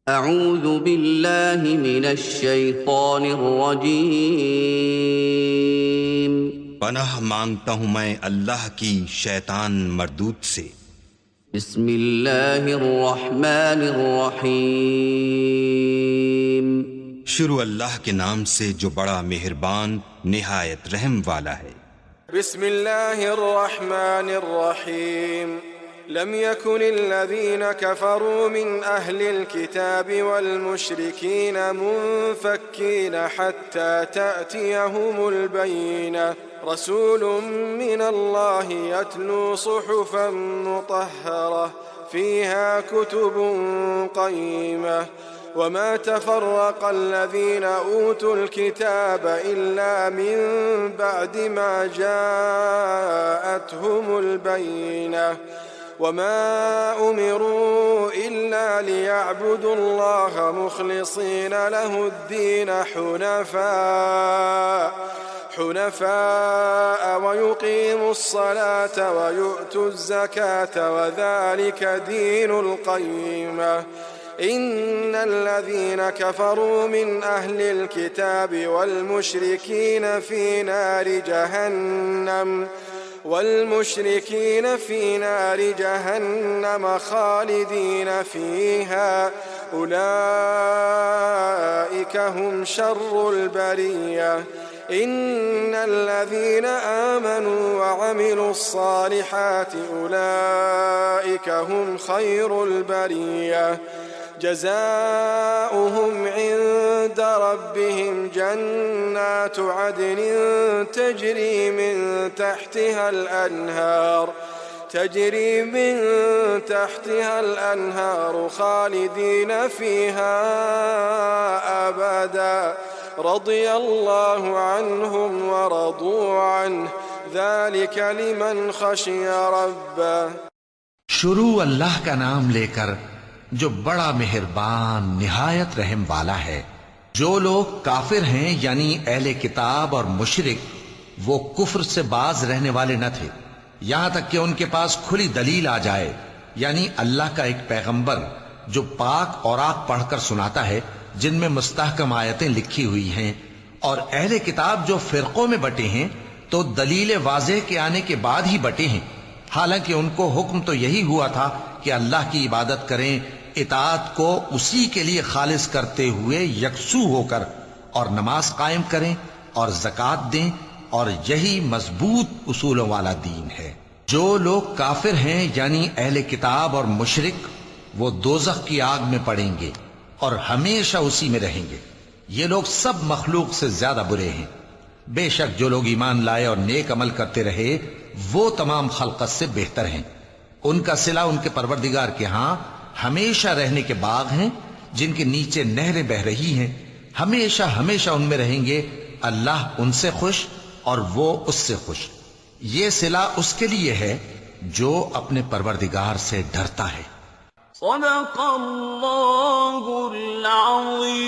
اعوذ باللہ من الشیطان الرجیم۔ پناہ مانگتا ہوں میں اللہ کی شیطان مردود سے۔ بسم اللہ الرحمن الرحیم۔ شروع اللہ کے نام سے جو بڑا مہربان نہایت رحم والا ہے۔ بسم اللہ الرحمن الرحیم۔ لم يكن الذين كفروا من أهل الكتاب والمشركين منفكين حتى تأتيهم البينة رسول من الله يتلو صحفا مطهرة فيها كتب قيمة وما تفرق الذين أوتوا الكتاب إلا من بعد ما جاءتهم البينة وما أمروا إلا ليعبدوا الله مخلصين له الدين حنفاء ويقيموا الصلاة ويؤتوا الزكاة وذلك دين القيمة إن الذين كفروا من أهل الكتاب والمشركين في نار جهنم خالدين فيها أولئك هم شر البرية إن الذين آمنوا وعملوا الصالحات أولئك هم خير البرية جزاؤهم عند ربهم جنات عدن تجري من تحتها الأنهار خالدين فيها أبدا رضي الله عنهم ورضوا عنه ذلك لمن خشي ربه۔ شروع اللہ کا نام لے کر جو بڑا مہربان نہایت رحم والا ہے۔ جو لوگ کافر ہیں یعنی اہل کتاب اور مشرک وہ کفر سے باز رہنے والے نہ تھے یہاں تک کہ ان کے پاس کھلی دلیل آ جائے، یعنی اللہ کا ایک پیغمبر جو پاک اوراق پڑھ کر سناتا ہے جن میں مستحکم آیتیں لکھی ہوئی ہیں، اور اہل کتاب جو فرقوں میں بٹے ہیں تو دلیل واضح کے آنے کے بعد ہی بٹے ہیں، حالانکہ ان کو حکم تو یہی ہوا تھا کہ اللہ کی عبادت کریں، اطاعت کو اسی کے لیے خالص کرتے ہوئے یکسو ہو کر، اور نماز قائم کریں اور زکوٰۃ دیں، اور یہی مضبوط اصولوں والا دین ہے۔ جو لوگ کافر ہیں یعنی اہل کتاب اور مشرک وہ دوزخ کی آگ میں پڑیں گے اور ہمیشہ اسی میں رہیں گے۔ یہ لوگ سب مخلوق سے زیادہ برے ہیں۔ بے شک جو لوگ ایمان لائے اور نیک عمل کرتے رہے وہ تمام خلقت سے بہتر ہیں۔ ان کا صلہ ان کے پروردگار کے ہاں ہمیشہ رہنے کے باغ ہیں جن کے نیچے نہریں بہ رہی ہیں، ہمیشہ ہمیشہ ان میں رہیں گے۔ اللہ ان سے خوش اور وہ اس سے خوش۔ یہ صلہ اس کے لیے ہے جو اپنے پروردگار سے ڈرتا ہے۔ صدق اللہ العظیم۔